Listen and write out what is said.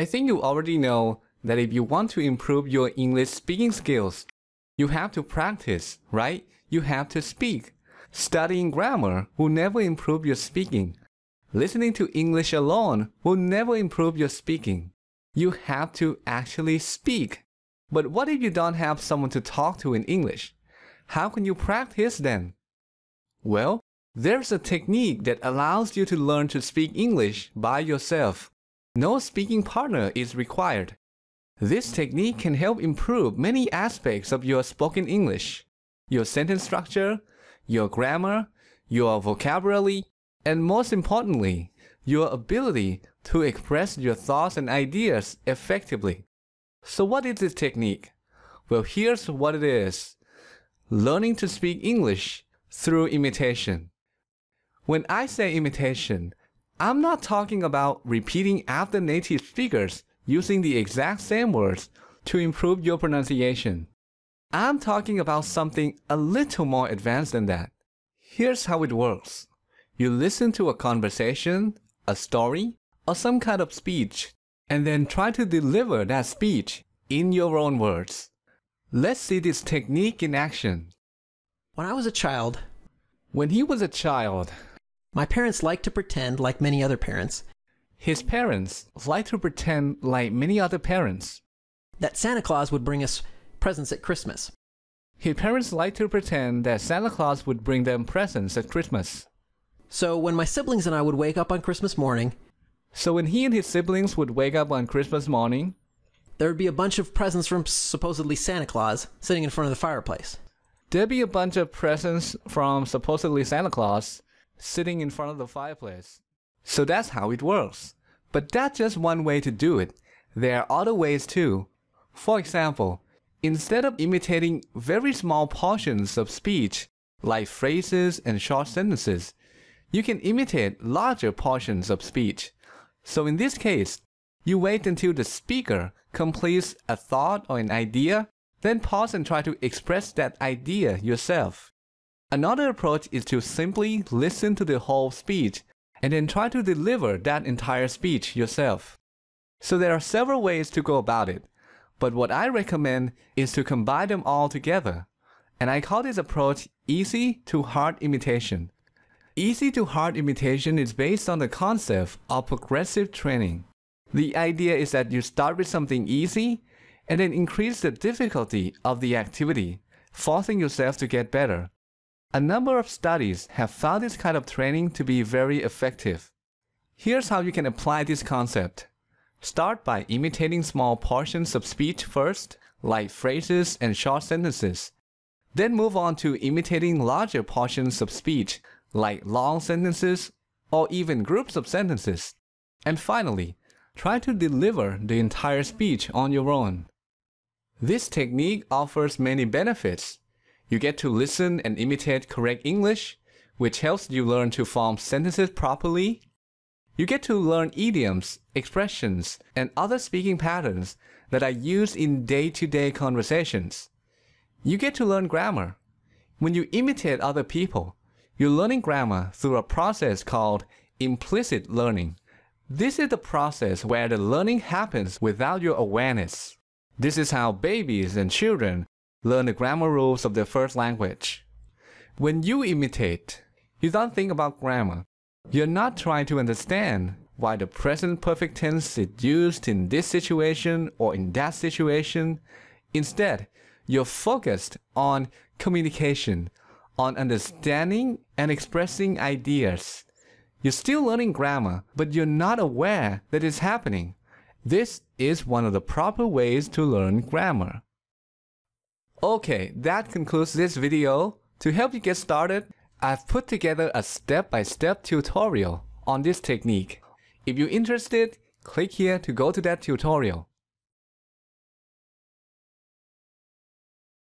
I think you already know that if you want to improve your English speaking skills, you have to practice, right? You have to speak. Studying grammar will never improve your speaking. Listening to English alone will never improve your speaking. You have to actually speak. But what if you don't have someone to talk to in English? How can you practice then? Well, there's a technique that allows you to learn to speak English by yourself. No speaking partner is required. This technique can help improve many aspects of your spoken English: your sentence structure, your grammar, your vocabulary, and most importantly, your ability to express your thoughts and ideas effectively. So what is this technique? Well, here's what it is. Learning to speak English through imitation. When I say imitation, I'm not talking about repeating after native speakers using the exact same words to improve your pronunciation. I'm talking about something a little more advanced than that. Here's how it works. You listen to a conversation, a story, or some kind of speech, and then try to deliver that speech in your own words. Let's see this technique in action. When I was a child, When he was a child, my parents liked to pretend, like many other parents, his parents liked to pretend like many other parents. that Santa Claus would bring us presents at Christmas. His parents liked to pretend that Santa Claus would bring them presents at Christmas. So when my siblings and I would wake up on Christmas morning, So when he and his siblings would wake up on Christmas morning, there would be a bunch of presents from supposedly Santa Claus sitting in front of the fireplace. there'd be a bunch of presents from supposedly Santa Claus sitting in front of the fireplace. So that's how it works. But that's just one way to do it. There are other ways too. For example, instead of imitating very small portions of speech, like phrases and short sentences, you can imitate larger portions of speech. So in this case, you wait until the speaker completes a thought or an idea, then pause and try to express that idea yourself. Another approach is to simply listen to the whole speech and then try to deliver that entire speech yourself. So there are several ways to go about it, but what I recommend is to combine them all together. And I call this approach easy to hard imitation. Easy to hard imitation is based on the concept of progressive training. The idea is that you start with something easy and then increase the difficulty of the activity, forcing yourself to get better. A number of studies have found this kind of training to be very effective. Here's how you can apply this concept. Start by imitating small portions of speech first, like phrases and short sentences. Then move on to imitating larger portions of speech, like long sentences or even groups of sentences. And finally, try to deliver the entire speech on your own. This technique offers many benefits. You get to listen and imitate correct English, which helps you learn to form sentences properly. You get to learn idioms, expressions, and other speaking patterns that are used in day-to-day conversations. You get to learn grammar. When you imitate other people, you're learning grammar through a process called implicit learning. This is the process where the learning happens without your awareness. This is how babies and children learn the grammar rules of their first language. When you imitate, you don't think about grammar. You're not trying to understand why the present perfect tense is used in this situation or in that situation. Instead, you're focused on communication, on understanding and expressing ideas. You're still learning grammar, but you're not aware that it's happening. This is one of the proper ways to learn grammar. Okay, that concludes this video. To help you get started, I've put together a step-by-step tutorial on this technique. If you're interested, click here to go to that tutorial.